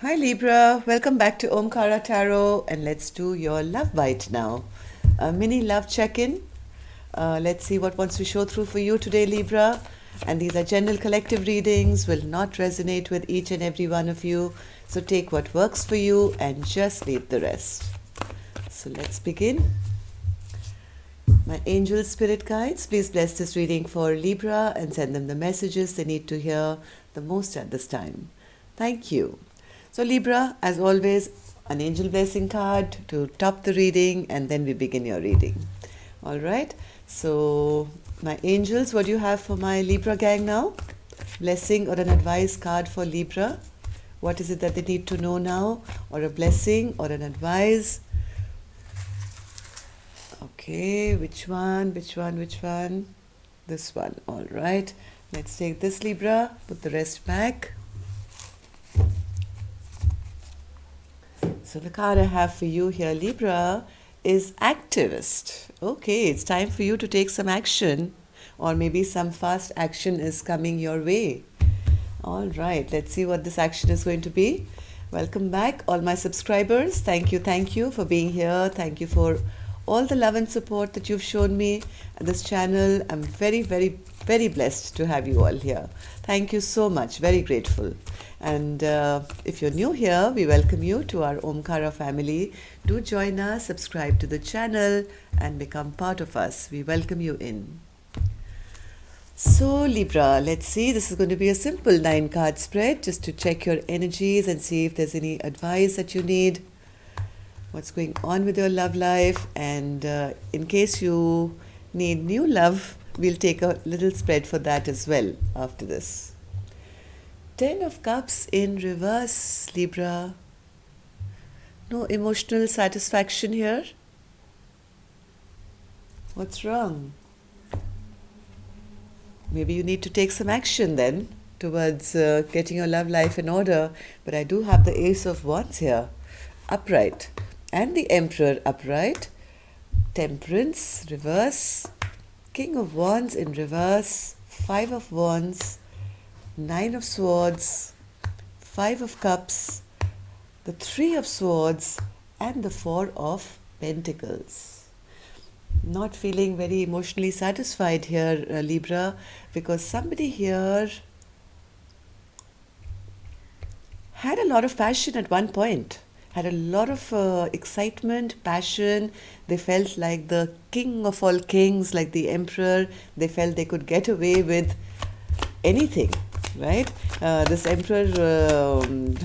Hi Libra, welcome back to Omkara Tarot and let's do your love bite now. A mini love check-in. Let's see what wants to show through for you today, Libra. And these are general collective readings, will not resonate with each and every one of you. So take what works for you and just leave the rest. So let's begin. My angel spirit guides, please bless this reading for Libra and send them the messages they need to hear the most at this time. Thank you. So Libra, as always, an angel blessing card to top the reading and then we begin your reading. All right. So my angels, what do you have for my Libra gang now? Blessing or an advice card for Libra. What is it that they need to know now? Or a blessing or an advice? Okay, which one? This one. All right. Let's take this Libra, put the rest back. So the card I have for you here, Libra, is activist. Okay, it's time for you to take some action, or maybe some fast action is coming your way. All right, let's see what this action is going to be. Welcome back, all my subscribers. Thank you for being here. Thank you for all the love and support that you've shown me at this channel. I'm very, very, very blessed to have you all here. Thank you so much. Very grateful. And if you're new here, we welcome you to our Omkara family. Do join us, subscribe to the channel, and become part of us. We welcome you in. So Libra, let's see. This is going to be a simple 9-card spread just to check your energies and see if there's any advice that you need. What's going on with your love life, and in case you need new love, we'll take a little spread for that as well after this. 10 of Cups in reverse, Libra. No emotional satisfaction here. What's wrong? Maybe you need to take some action then towards getting your love life in order. But I do have the Ace of Wands here, upright, and the Emperor upright, Temperance reverse, King of Wands in reverse, 5 of Wands, 9 of Swords, 5 of Cups, the 3 of Swords, and the 4 of Pentacles. Not feeling very emotionally satisfied here, Libra, because somebody here had a lot of passion at one point, had a lot of excitement, passion. They felt like the king of all kings, like the emperor. They felt they could get away with anything, right? This emperor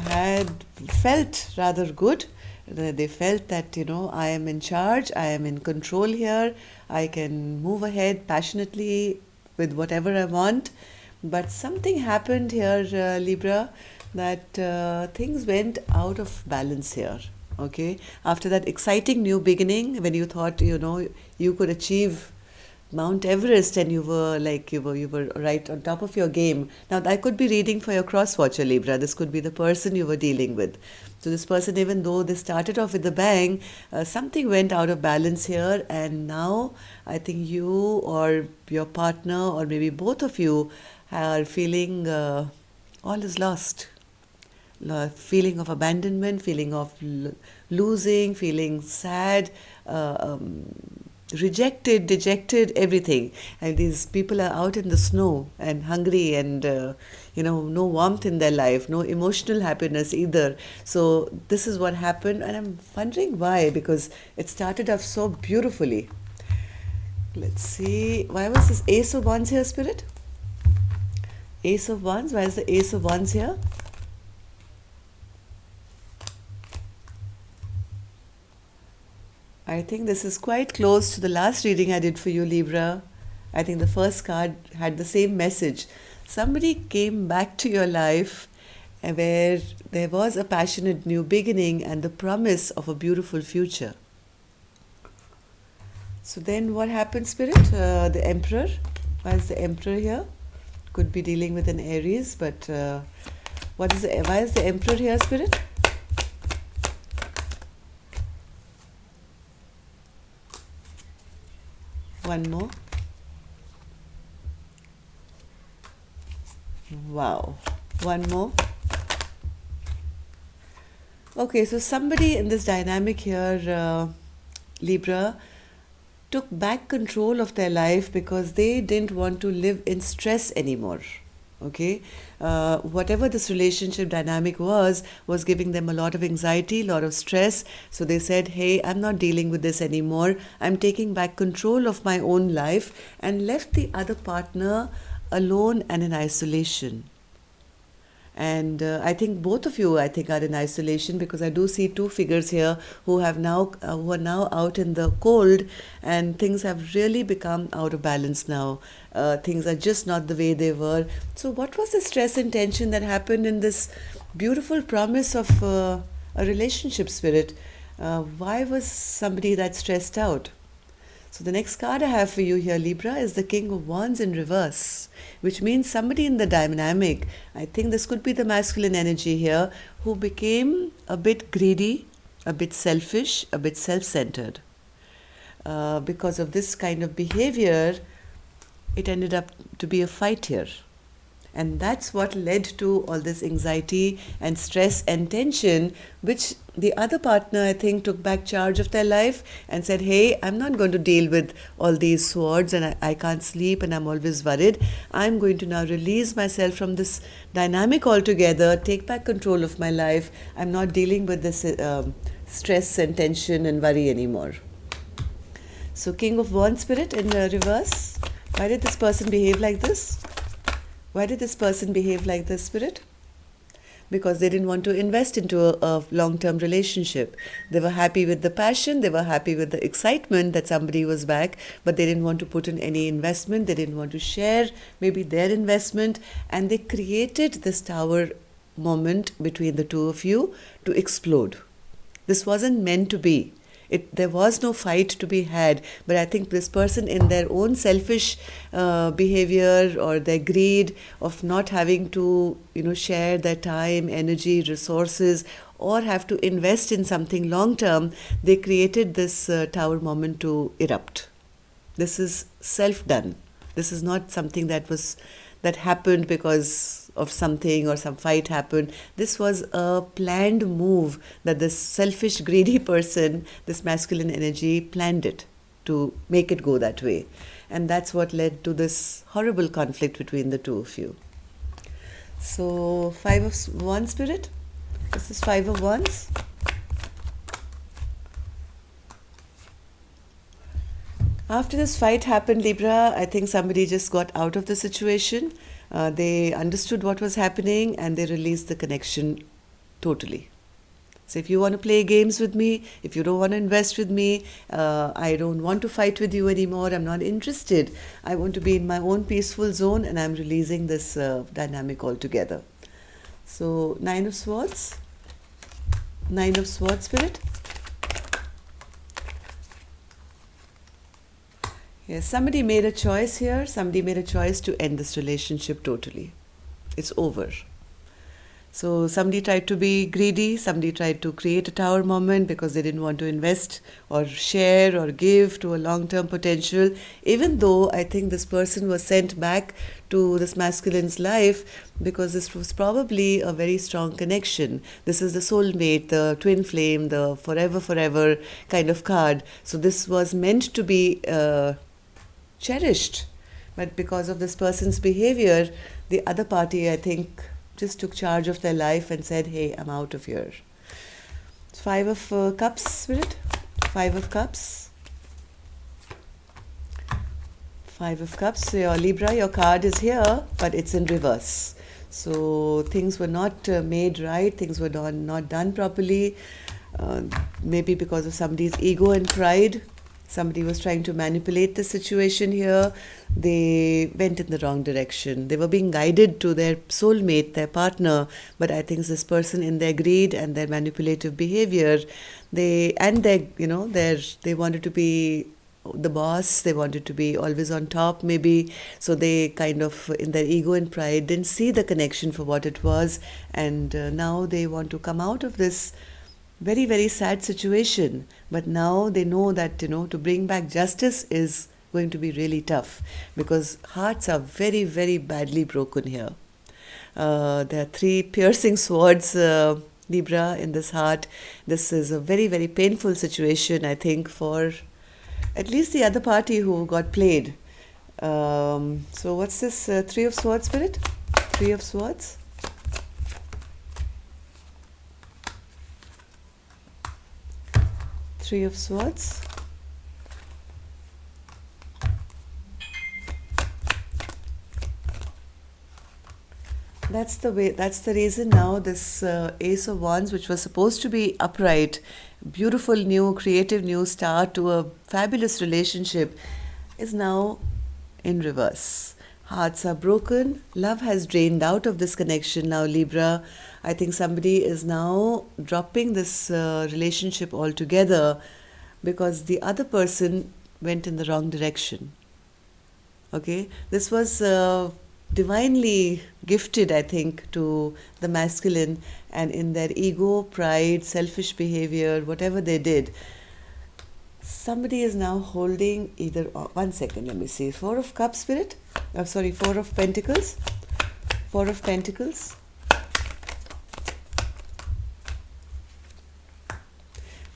had felt rather good. They felt that, I am in charge, I am in control here, I can move ahead passionately with whatever I want. But something happened here, Libra, that things went out of balance here. Okay, after that exciting new beginning, when you thought, you could achieve Mount Everest and you were right on top of your game. Now that could be reading for your cross watcher, Libra. This could be the person you were dealing with. So this person, even though they started off with a bang, something went out of balance here, and now I think you or your partner or maybe both of you are feeling all is lost. Feeling of abandonment, feeling of losing, feeling sad, rejected, dejected, everything. And these people are out in the snow and hungry and, no warmth in their life, no emotional happiness either. So this is what happened, and I'm wondering why, because it started off so beautifully. Let's see, why was this Ace of Wands here, Spirit? Ace of Wands, why is the Ace of Wands here? I think this is quite close to the last reading I did for you, Libra. I think the first card had the same message. Somebody came back to your life where there was a passionate new beginning and the promise of a beautiful future. So then what happened, Spirit? The Emperor. Why is the Emperor here? Could be dealing with an Aries, but why is the Emperor here, Spirit? One more. Wow. One more. Okay, so somebody in this dynamic here, Libra, took back control of their life because they didn't want to live in stress anymore. Okay, whatever this relationship dynamic was giving them a lot of anxiety, a lot of stress. So they said, hey, I'm not dealing with this anymore. I'm taking back control of my own life, and left the other partner alone and in isolation. And I think both of you, I think, are in isolation, because I do see two figures here who are now out in the cold, and things have really become out of balance now. Things are just not the way they were. So what was the stress and tension that happened in this beautiful promise of a relationship, Spirit? Why was somebody that stressed out? So the next card I have for you here, Libra, is the King of Wands in reverse, which means somebody in the dynamic, I think this could be the masculine energy here, who became a bit greedy, a bit selfish, a bit self-centered. Because of this kind of behavior, it ended up to be a fight here. And that's what led to all this anxiety and stress and tension, which the other partner, I think, took back charge of their life and said, hey, I'm not going to deal with all these swords, and I can't sleep and I'm always worried. I'm going to now release myself from this dynamic altogether, take back control of my life. I'm not dealing with this stress and tension and worry anymore. So King of Wands, Spirit, in reverse. Why did this person behave like this? Why did this person behave like this, Spirit? Because they didn't want to invest into a long-term relationship. They were happy with the passion, they were happy with the excitement that somebody was back, but they didn't want to put in any investment, they didn't want to share maybe their investment, and they created this tower moment between the two of you to explode. This wasn't meant to be. There was no fight to be had, but I think this person, in their own selfish behavior or their greed of not having to, share their time, energy, resources, or have to invest in something long term, they created this tower moment to erupt. This is self-done. This is not something that happened because of something or some fight happened. This was a planned move that this selfish, greedy person, this masculine energy, planned it to make it go that way. And that's what led to this horrible conflict between the two of you. So, Five of Wands, Spirit. This is Five of Wands. After this fight happened, Libra, I think somebody just got out of the situation. They understood what was happening and they released the connection totally. So if you want to play games with me, if you don't want to invest with me, I don't want to fight with you anymore, I'm not interested. I want to be in my own peaceful zone, and I'm releasing this dynamic altogether. So Nine of Swords. Nine of Swords, Spirit. Yes, somebody made a choice here. Somebody made a choice to end this relationship totally. It's over. So somebody tried to be greedy. Somebody tried to create a tower moment because they didn't want to invest or share or give to a long-term potential. Even though I think this person was sent back to this masculine's life because this was probably a very strong connection. This is the soulmate, the twin flame, the forever kind of card. So this was meant to be cherished, but because of this person's behavior, the other party, I think, just took charge of their life and said, hey, I'm out of here. Five of Cups, Spirit. Five of Cups. Five of Cups. So your Libra, your card is here, but it's in reverse. So things were not made right, things were not done properly, maybe because of somebody's ego and pride. Somebody was trying to manipulate the situation here. They went in the wrong direction. They were being guided to their soulmate, their partner, but I think this person, in their greed and their manipulative behavior, they wanted to be the boss, they wanted to be always on top maybe, so they kind of, in their ego and pride, didn't see the connection for what it was, and now they want to come out of this very sad situation. But now they know that to bring back justice is going to be really tough, because hearts are very badly broken here. There are three piercing swords Libra, in this heart. This is a very, very painful situation, I think, for at least the other party who got played. So what's this? Three of Swords, Spirit? Three of Swords. Three of Swords. That's the way. That's the reason now this Ace of Wands, which was supposed to be upright, beautiful new, creative new start to a fabulous relationship, is now in reverse. Hearts are broken. Love has drained out of this connection now, Libra. I think somebody is now dropping this relationship altogether because the other person went in the wrong direction. Okay, this was divinely gifted, I think, to the masculine, and in their ego, pride, selfish behavior, whatever they did, somebody is now holding either. One second, let me see. Four of Cups, Spirit. Sorry, Four of Pentacles. Four of Pentacles.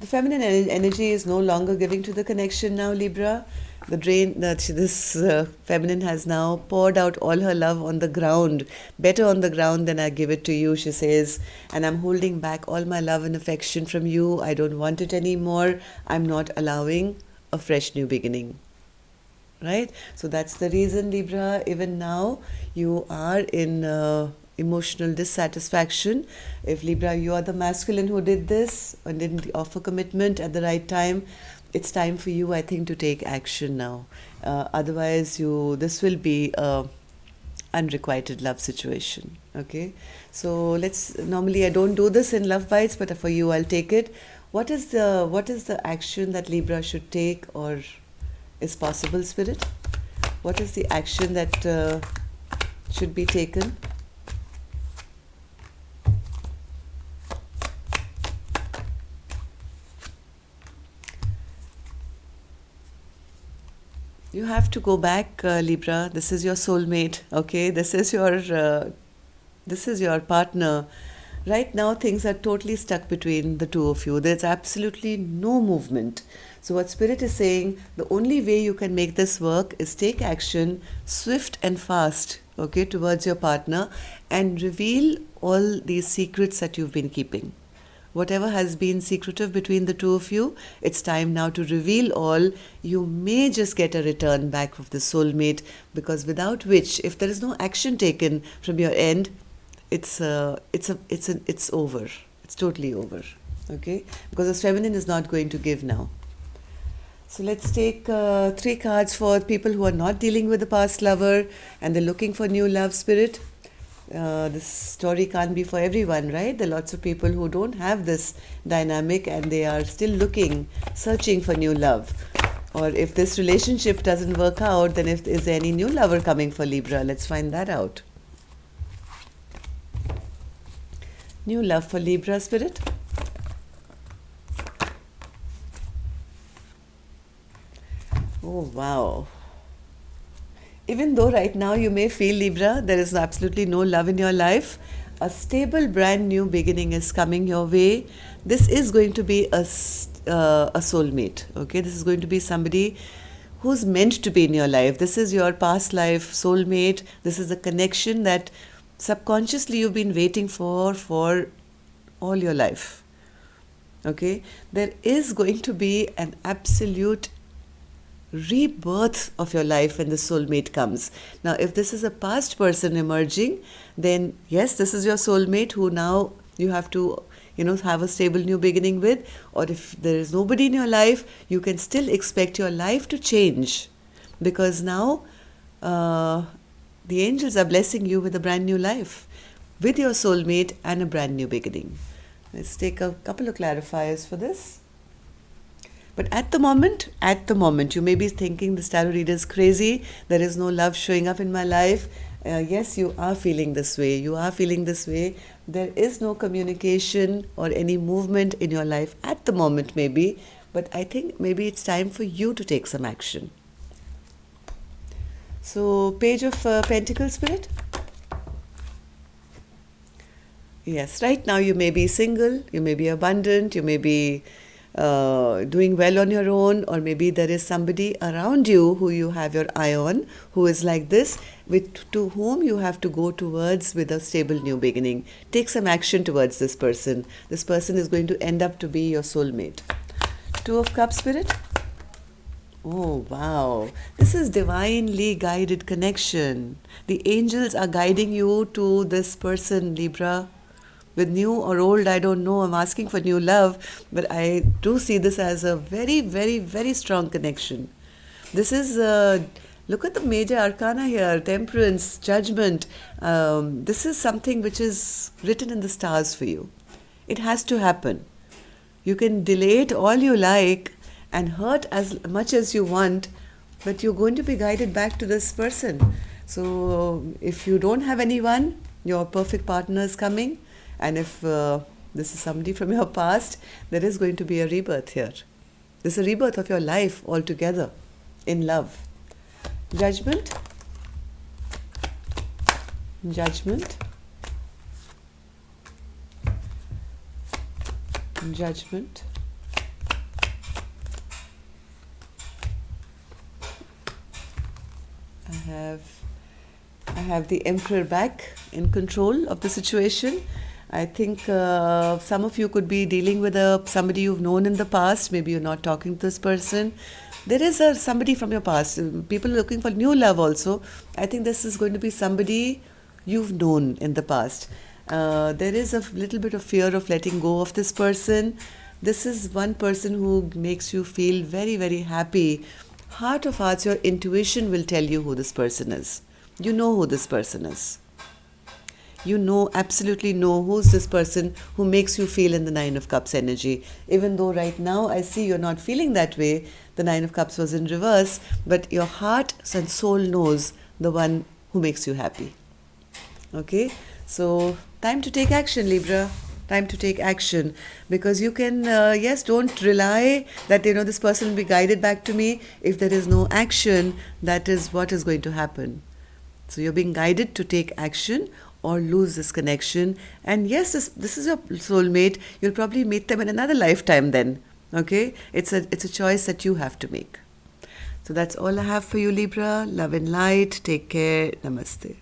The feminine energy is no longer giving to the connection now, Libra. The drain that this feminine has now poured out all her love on the ground, better on the ground than I give it to you, she says. And I'm holding back all my love and affection from you. I don't want it anymore. I'm not allowing a fresh new beginning. Right? So that's the reason, Libra, even now you are in emotional dissatisfaction. If Libra, you are the masculine who did this and didn't offer commitment at the right time, it's time for you, I think, to take action now. Otherwise, this will be a unrequited love situation. Okay, so normally I don't do this in Love Bites, but for you I'll take it. What is the action that Libra should take or is possible, Spirit? What is the action that should be taken? You have to go back, Libra. This is your soulmate. Okay, this is your partner. Right now, things are totally stuck between the two of you. There's absolutely no movement. So what Spirit is saying, the only way you can make this work is take action, swift and fast, okay, towards your partner, and reveal all these secrets that you've been keeping. Whatever has been secretive between the two of you, it's time now to reveal all. You may just get a return back of the soulmate, because without which, if there is no action taken from your end, it's over. It's totally over. Okay, because the feminine is not going to give now. So let's take 3 cards for people who are not dealing with the past lover and they're looking for new love, Spirit. This story can't be for everyone, right? There are lots of people who don't have this dynamic and they are still searching for new love. Or if this relationship doesn't work out, then is there any new lover coming for Libra? Let's find that out. New love for Libra, Spirit. Oh, wow. Even though right now you may feel, Libra, there is absolutely no love in your life, a stable brand new beginning is coming your way. This is going to be a soulmate. Okay, this is going to be somebody who's meant to be in your life. This is your past life soulmate. This is a connection that subconsciously you've been waiting for all your life. Okay, there is going to be an absolute rebirth of your life when the soulmate comes. Now, if this is a past person emerging, then yes, this is your soulmate who now you have to, have a stable new beginning with. Or if there is nobody in your life, you can still expect your life to change, because now the angels are blessing you with a brand new life, with your soulmate and a brand new beginning. Let's take a couple of clarifiers for this. But at the moment, you may be thinking the tarot reader is crazy. There is no love showing up in my life. Yes, you are feeling this way. There is no communication or any movement in your life at the moment, maybe. But I think maybe it's time for you to take some action. So, Page of Pentacles, Spirit. Yes, right now you may be single, you may be abundant, you may be doing well on your own, or maybe there is somebody around you who you have your eye on who is like this, with to whom you have to go towards with a stable new beginning. Take some action towards this person. This person is going to end up to be your soulmate. Two of Cups, Spirit. Oh, wow. This is divinely guided connection. The angels are guiding you to this person, Libra. With new or old, I don't know. I'm asking for new love, but I do see this as a very, very, very strong connection. This is, look at the major arcana here, temperance, judgment. This is something which is written in the stars for you. It has to happen. You can delay it all you like and hurt as much as you want, but you're going to be guided back to this person. So if you don't have anyone, your perfect partner is coming. And if this is somebody from your past, there is going to be a rebirth here. This is a rebirth of your life altogether in love. Judgment. Judgment. Judgment. I have the Emperor back in control of the situation. I think some of you could be dealing with somebody you've known in the past. Maybe you're not talking to this person. There is somebody from your past. People are looking for new love also. I think this is going to be somebody you've known in the past. There is a little bit of fear of letting go of this person. This is one person who makes you feel very, very happy. Heart of hearts, your intuition will tell you who this person is. You know who this person is. You know, absolutely know who's this person who makes you feel in the Nine of Cups energy. Even though right now I see you're not feeling that way, the Nine of Cups was in reverse, but your heart and soul knows the one who makes you happy. Okay, so time to take action, Libra. Time to take action, because you can, yes, don't rely that, this person will be guided back to me. If there is no action, that is what is going to happen. So you're being guided to take action or lose this connection. And yes, this is your soulmate. You'll probably meet them in another lifetime then. Okay, it's a choice that you have to make. So that's all I have for you, Libra. Love and light. Take care. Namaste.